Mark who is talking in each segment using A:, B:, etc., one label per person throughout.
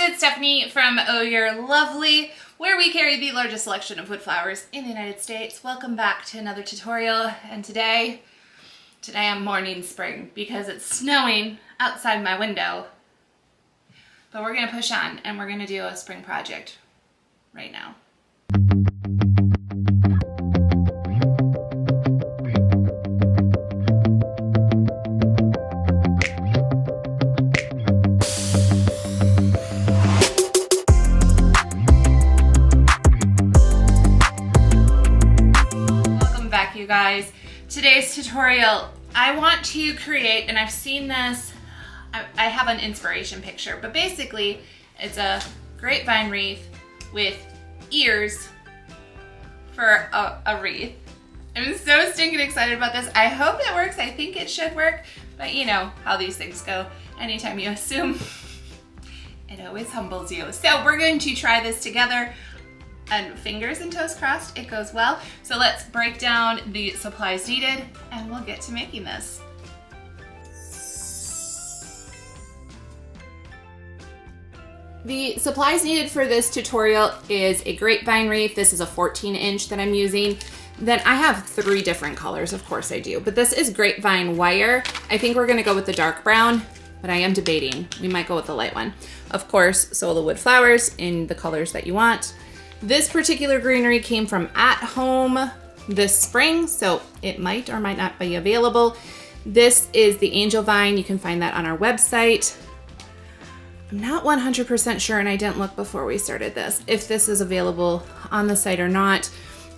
A: it's Stephanie from Oh You're Lovely, where we carry the largest selection of wood flowers in the United States. Welcome back to another tutorial, and today I'm mourning spring because it's snowing outside my window. But we're gonna push on and we're gonna do a spring project right now. You guys, today's tutorial, I want to create, and I've seen this, I have an inspiration picture, but basically it's a grapevine wreath with ears for a wreath. I'm so stinking excited about this. I hope it works. I think it should work, but you know how these things go. Anytime you assume, it always humbles you. So we're going to try this together. And fingers and toes crossed, it goes well. So let's break down the supplies needed and we'll get to making this. The supplies needed for this tutorial is a grapevine wreath. This is a 14-inch that I'm using. Then I have 3 different colors, of course I do, but this is Grapevine Wire. I think we're gonna go with the dark brown, but I am debating. We might go with the light one. Of course, Sola wood flowers in the colors that you want. This particular greenery came from At Home this spring, so it might or might not be available. This is the angel vine. You can find that on our website. I'm not 100% sure, and I didn't look before we started this, if this is available on the site or not,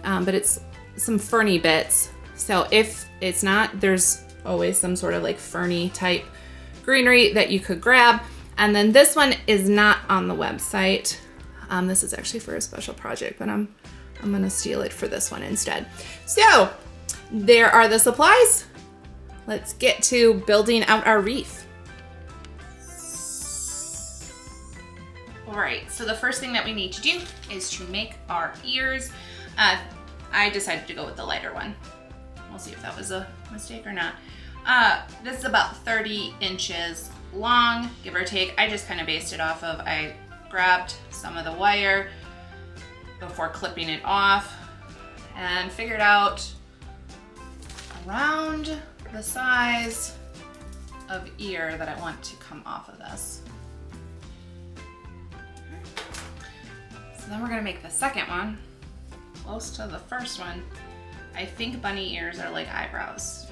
A: but it's some ferny bits. So if it's not, there's always some sort of like ferny type greenery that you could grab. And then this one is not on the website. This is actually for a special project, but I'm gonna steal it for this one instead. So there are the supplies. Let's get to building out our wreath. All right, so the first thing that we need to do is to make our ears. I decided to go with the lighter one. We'll see if that was a mistake or not. This is about 30 inches long, give or take. I just kind of based it off of, I grabbed some of the wire before clipping it off and figured out around the size of ear that I want to come off of this. So then we're gonna make the second one close to the first one. I think bunny ears are like eyebrows.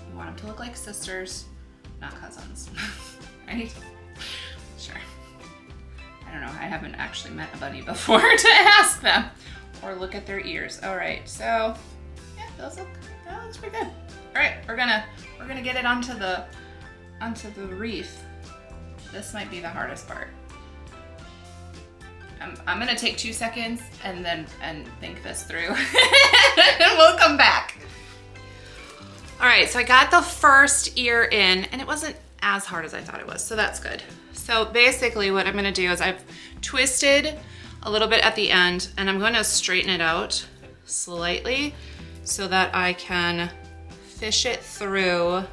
A: You want them to look like sisters, not cousins, right? Sure. I don't know, I haven't actually met a bunny before to ask them or look at their ears. All right, so yeah, that looks pretty good. All right, we're gonna get it onto the wreath. This might be the hardest part. I'm gonna take 2 seconds and think this through, and we'll come back. All right, so I got the first ear in, and it wasn't as hard as I thought it was, so that's good. So basically what I'm gonna do is I've twisted a little bit at the end, and I'm gonna straighten it out slightly so that I can fish it through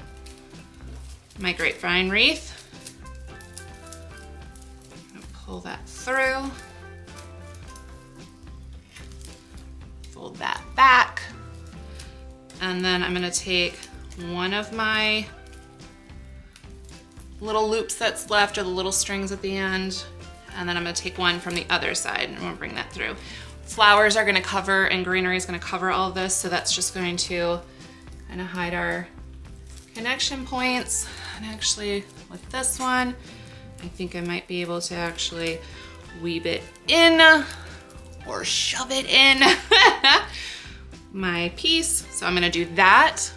A: my grapevine wreath. Pull that through, fold that back, and then I'm gonna take one of my little loops that's left, or the little strings at the end, and then I'm gonna take one from the other side and I'm gonna bring that through. Flowers are gonna cover, and greenery is gonna cover all of this, so that's just going to kind of hide our connection points. And actually with this one, I think I might be able to actually weave it in or shove it in my piece. So I'm gonna do that.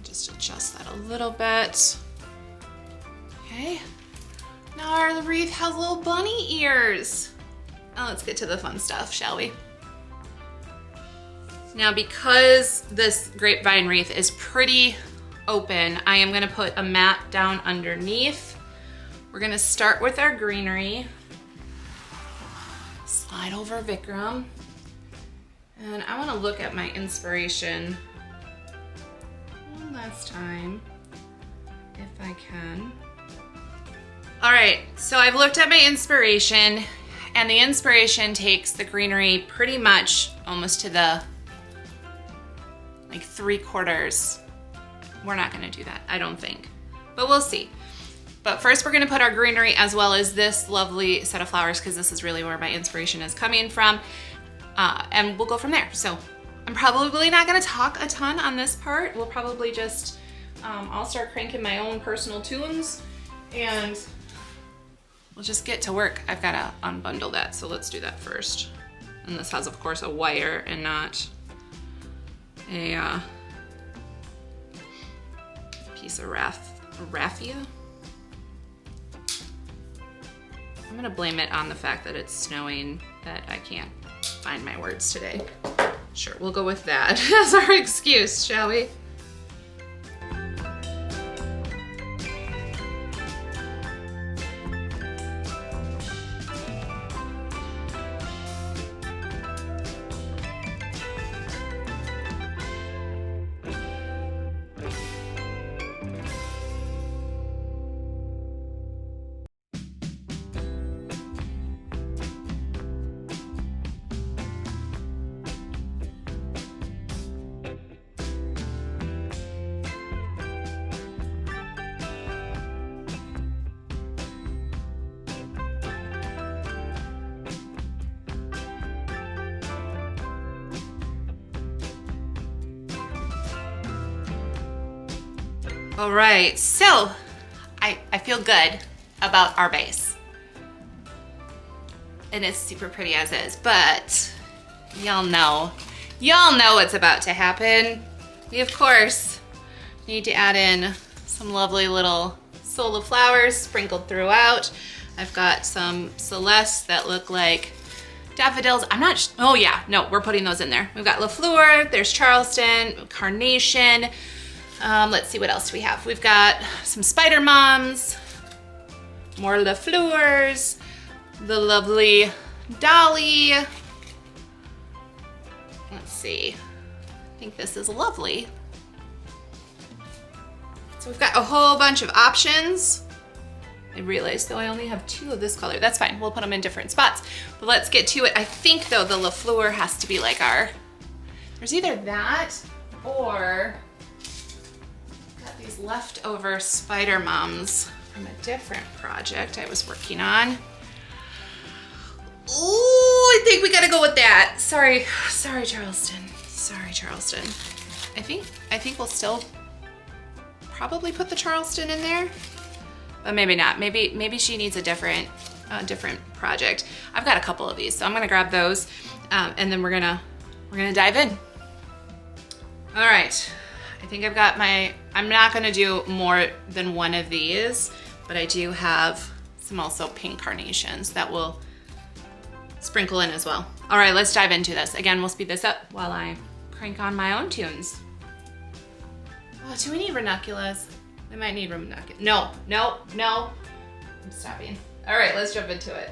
A: Just adjust that a little bit. Okay, now our wreath has little bunny ears. Now let's get to the fun stuff, shall we? Now, because this grapevine wreath is pretty open, I am gonna put a mat down underneath. We're gonna start with our greenery. Slide over Vikram. And I wanna look at my inspiration one last time. if I can. All right, so I've looked at my inspiration, and the inspiration takes the greenery pretty much almost to the like 3/4. We're not gonna do that, I don't think, but we'll see. But first we're gonna put our greenery as well as this lovely set of flowers, because this is really where my inspiration is coming from, and we'll go from there. So I'm probably not gonna talk a ton on this part. We'll probably just, I'll start cranking my own personal tunes and we'll just get to work. I've gotta unbundle that, so let's do that first. And this has, of course, a wire and not a piece of raffia. I'm gonna blame it on the fact that it's snowing, that I can't find my words today. Sure, we'll go with that as our excuse, shall we? All right, so I feel good about our base. And it's super pretty as is, but y'all know what's about to happen. We, of course, need to add in some lovely little Sola flowers sprinkled throughout. I've got some Celeste that look like daffodils. Oh yeah, no, we're putting those in there. We've got La Fleur, there's Charleston, Carnation. Let's see, what else we have. We've got some Spider Moms, more La Fleurs, the lovely Dolly. Let's see, I think this is lovely. So we've got a whole bunch of options. I realized though I only have 2 of this color. That's fine, we'll put them in different spots. But let's get to it. I think though the La Fleur has to be like there's either that or these leftover Spider Moms from a different project I was working on. Ooh, I think we gotta go with that. Sorry, Charleston. Sorry, Charleston. I think we'll still probably put the Charleston in there, but maybe not. Maybe she needs a different project. I've got a couple of these, so I'm gonna grab those, and then we're gonna dive in. All right. I think I've got I'm not gonna do more than one of these, but I do have some also pink carnations that will sprinkle in as well. All right, let's dive into this. Again, we'll speed this up while I crank on my own tunes. Oh, do we need ranunculus? I might need ranunculus. No. I'm stopping. All right, let's jump into it.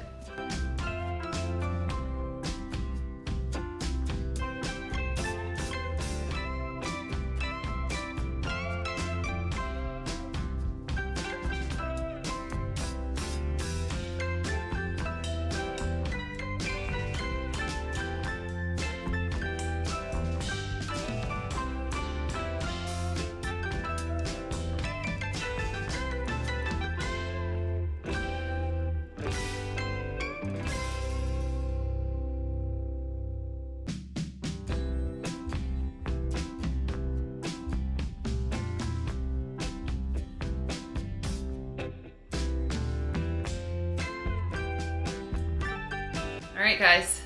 A: All right, guys,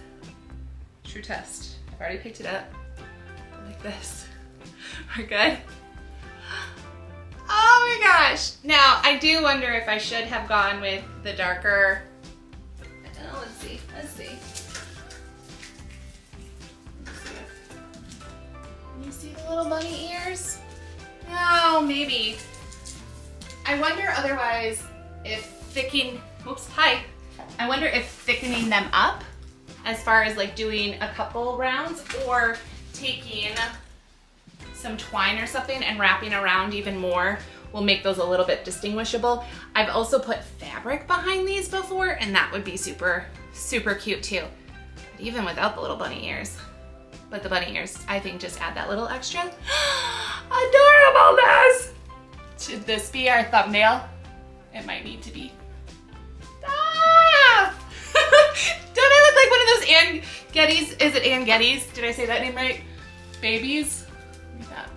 A: true test. I've already picked it up like this. We're good. Oh my gosh. Now, I do wonder if I should have gone with the darker, let's see. Can you see the little bunny ears? No, maybe. I wonder otherwise if I wonder if thickening them up as far as like doing a couple rounds or taking some twine or something and wrapping around even more will make those a little bit distinguishable. I've also put fabric behind these before, and that would be super, super cute too. But even without the little bunny ears. But the bunny ears, I think, just add that little extra adorableness. Should this be our thumbnail? It might need to be. Ah! Don't I look like one of those Ann Gettys? Is it Ann Gettys? Did I say that name right? Babies? Look at that.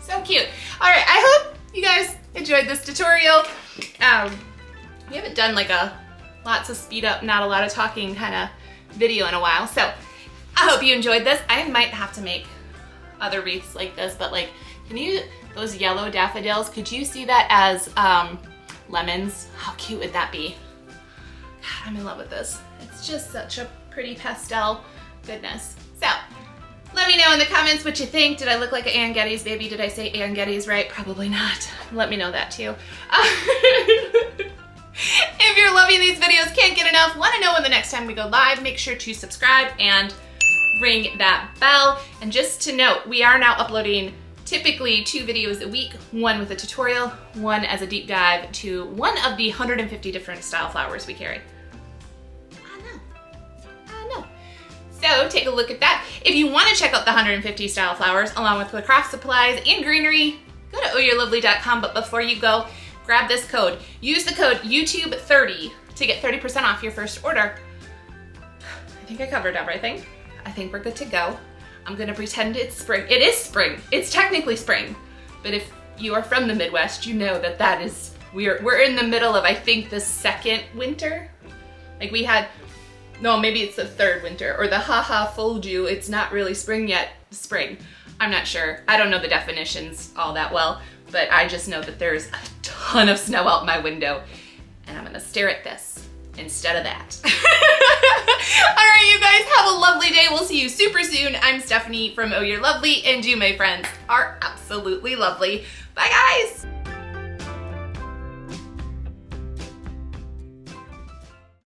A: So cute. All right, I hope you guys enjoyed this tutorial. We haven't done like a lots of speed up, not a lot of talking kind of video in a while. So I hope you enjoyed this. I might have to make other wreaths like this, but like, can you, those yellow daffodils, could you see that as lemons? How cute would that be? God, I'm in love with this. It's just such a pretty pastel goodness. So let me know in the comments what you think. Did I look like an Ann Gettys baby? Did I say Ann Gettys right? Probably not. Let me know that too. If you're loving these videos, can't get enough, want to know when the next time we go live, make sure to subscribe and ring that bell. And just to note, we are now uploading typically 2 videos a week, one with a tutorial, one as a deep dive to one of the 150 different style flowers we carry. I know. So take a look at that. If you want to check out the 150 style flowers along with the craft supplies and greenery, go to ohyourlovely.com. But before you go, grab this code. Use the code YouTube30 to get 30% off your first order. I think I covered everything. I think we're good to go. I'm gonna pretend it's spring. It is spring. It's technically spring. But if you are from the Midwest, you know that that is, we're in the middle of, I think, the 2nd winter. Like we had, no, maybe it's the 3rd winter, or the haha fooled you, it's not really spring yet, spring. I'm not sure. I don't know the definitions all that well, but I just know that there's a ton of snow out my window, and I'm gonna stare at this instead of that. All right, you guys, have a lovely day. We'll see you super soon. I'm Stephanie from Oh You're Lovely, and you, my friends, are absolutely lovely. Bye, guys.